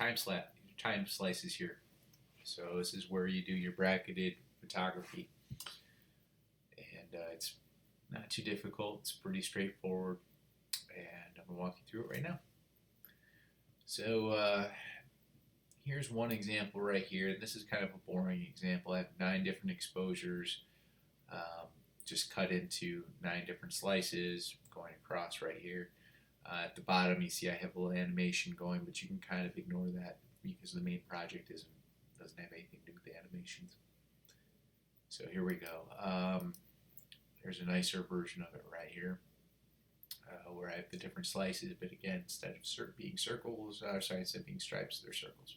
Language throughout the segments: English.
time slices here. So this is where you do your bracketed photography, and it's not too difficult. It's pretty straightforward, and I'm gonna walk you through it right now. So here's one example right here. This is kind of a boring example. I have 9 different exposures, just cut into 9 different slices going across right here. At the bottom, you see I have a little animation going, but you can kind of ignore that because the main project doesn't have anything to do with the animations. So here we go. Here's a nicer version of it right here, where I have the different slices, but again, instead of being circles, instead of being stripes, they're circles.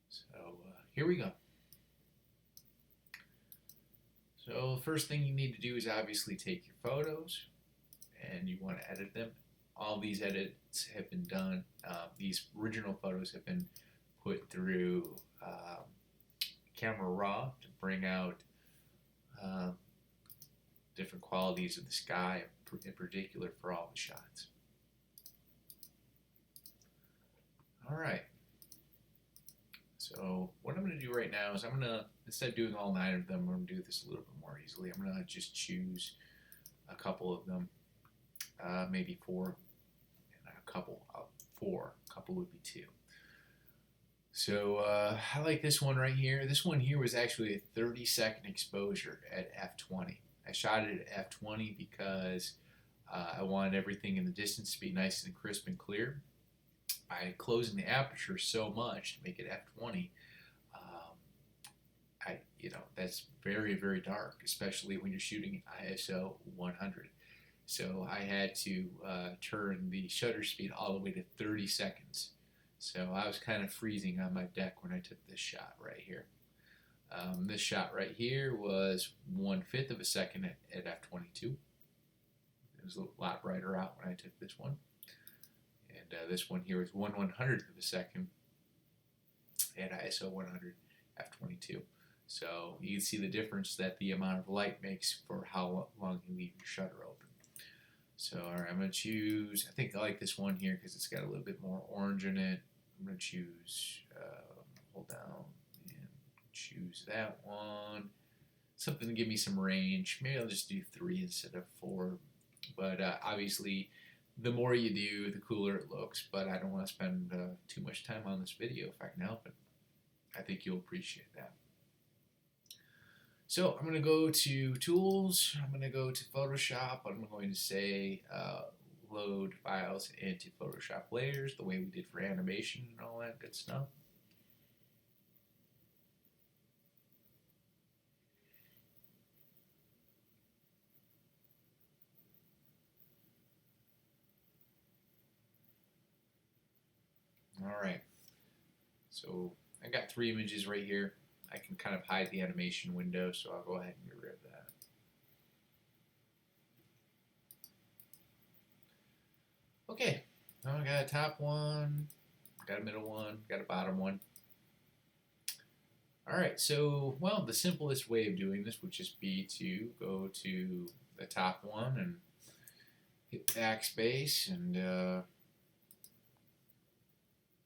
So here we go. So the first thing you need to do is obviously take your photos, and you want to edit them. All these edits have been done. These original photos have been put through Camera Raw to bring out different qualities of the sky, in particular for all the shots. All right. So what I'm going to do right now is instead of doing all 9 of them, I'm going to do this a little bit more easily. I'm going to just choose a couple of them, maybe 4, and a couple of 4. A couple would be 2. So I like this one right here. This one here was actually a 30-second exposure at f20. I shot it at f20 because I wanted everything in the distance to be nice and crisp and clear. By closing the aperture so much to make it f20, that's very, very dark, especially when you're shooting ISO 100. So I had to turn the shutter speed all the way to 30 seconds. So I was kind of freezing on my deck when I took this shot right here. This shot right here was 1/5 of a second at f22. It was a lot brighter out when I took this one. And this one here is 1/100th of a second at ISO 100 f22. So you can see the difference that the amount of light makes for how long you leave your shutter open. So all right, I'm going to choose, I think I like this one here because it's got a little bit more orange in it. I'm going to choose, hold down and choose that one. Something to give me some range. Maybe I'll just do 3 instead of 4. But obviously, the more you do, the cooler it looks, but I don't want to spend too much time on this video if I can help it. I think you'll appreciate that. So I'm going to go to Tools, I'm going to go to Photoshop, I'm going to say load files into Photoshop layers, the way we did for animation and all that good stuff. Alright, so I got 3 images right here. I can kind of hide the animation window, so I'll go ahead and get rid of that. Okay, now I got a top one, got a middle one, got a bottom one. Alright, so, well, the simplest way of doing this would just be to go to the top one and hit backspace and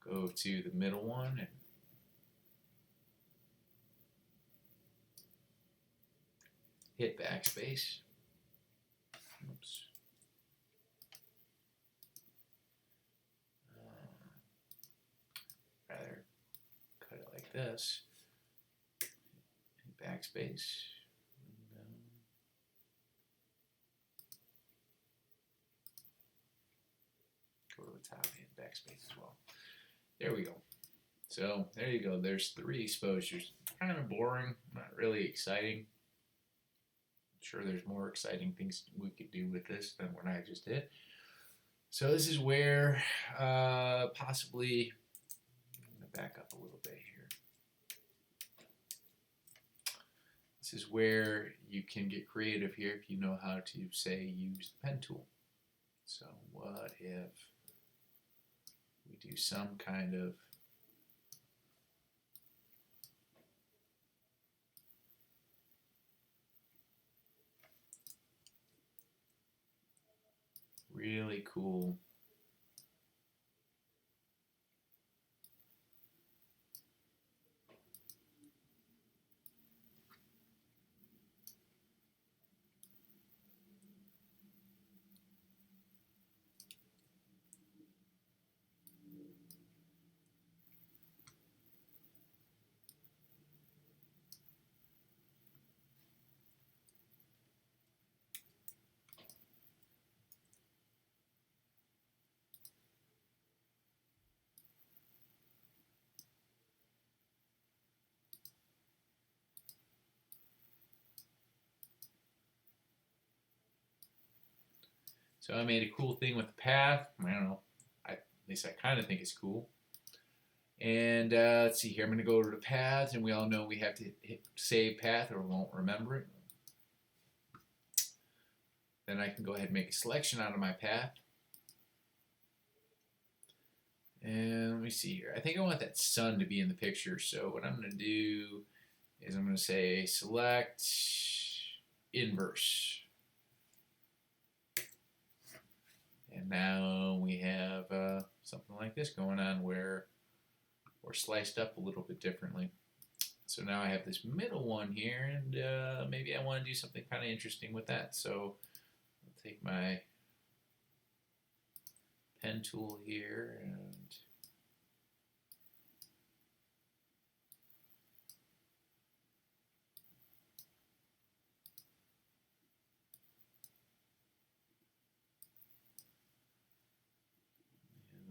go to the middle one and hit backspace. Oops. Rather cut it like this. Hit backspace. And, go to the top and hit backspace as well. There we go. So there you go. There's 3 exposures. Kind of boring, not really exciting. I'm sure there's more exciting things we could do with this than what I just did. So this is where possibly, I'm going to back up a little bit here. This is where you can get creative here if you know how to, say, use the pen tool. So what if we do some kind of really cool So I made a cool thing with the path. I don't know. At least I kind of think it's cool. And let's see here. I'm going to go to the paths, and we all know we have to hit save path or we won't remember it. Then I can go ahead and make a selection out of my path. And let me see here. I think I want that sun to be in the picture. So what I'm going to do is I'm going to say select inverse. And now we have something like this going on where we're sliced up a little bit differently. So now I have this middle one here, and maybe I want to do something kind of interesting with that. So I'll take my pen tool here and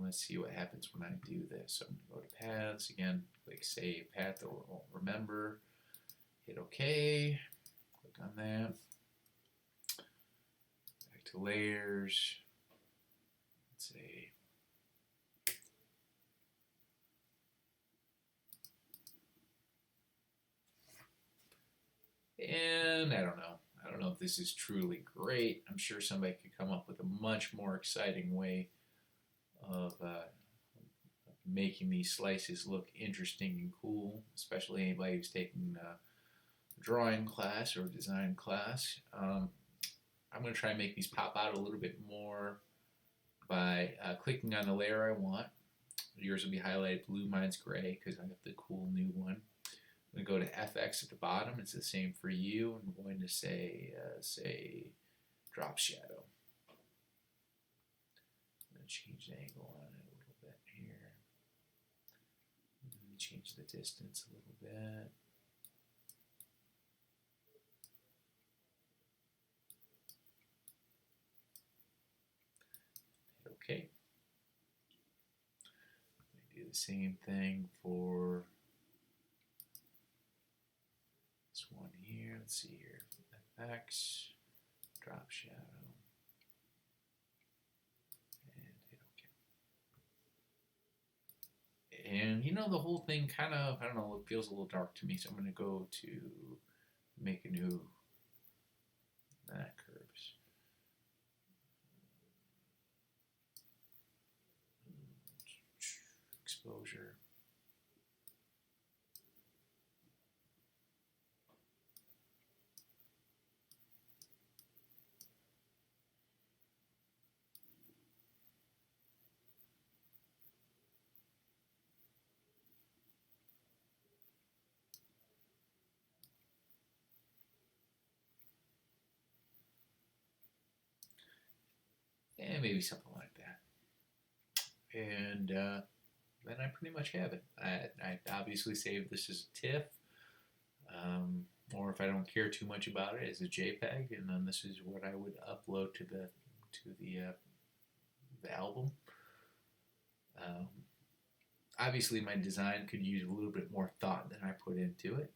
let's see what happens when I do this. So I'm going to go to paths again, click save path that won't remember, hit OK, click on that, back to layers, let's say and I don't know. I don't know if this is truly great. I'm sure somebody could come up with a much more exciting way of making these slices look interesting and cool, especially anybody who's taking a drawing class or a design class. I'm going to try and make these pop out a little bit more by clicking on the layer I want. Yours will be highlighted blue, mine's gray because I have the cool new one. I'm going to go to FX at the bottom. It's the same for you. I'm going to say drop shadow. I'm going to change the angle on it a little bit here. Change the distance a little bit. Okay. Do the same thing for this one here. Let's see here. FX, drop shadow, and hit OK. And you know, the whole thing kind of, I don't know, it feels a little dark to me, so I'm going to go to make a new curves. Exposure. And maybe something like that. And then I pretty much have it. I obviously saved this as a TIFF, or if I don't care too much about it, as a JPEG, and then this is what I would upload to the album. Obviously, my design could use a little bit more thought than I put into it,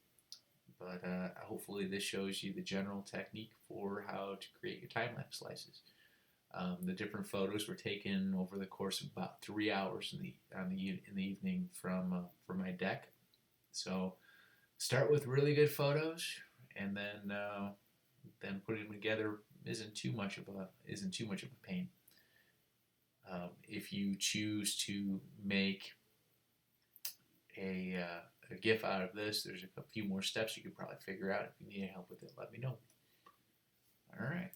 but hopefully this shows you the general technique for how to create your time-lapse slices. The different photos were taken over the course of about 3 hours in the evening from my deck. So start with really good photos, and then putting them together isn't too much of a pain. If you choose to make a GIF out of this, there's a few more steps you could probably figure out. If you need help with it, let me know. All right.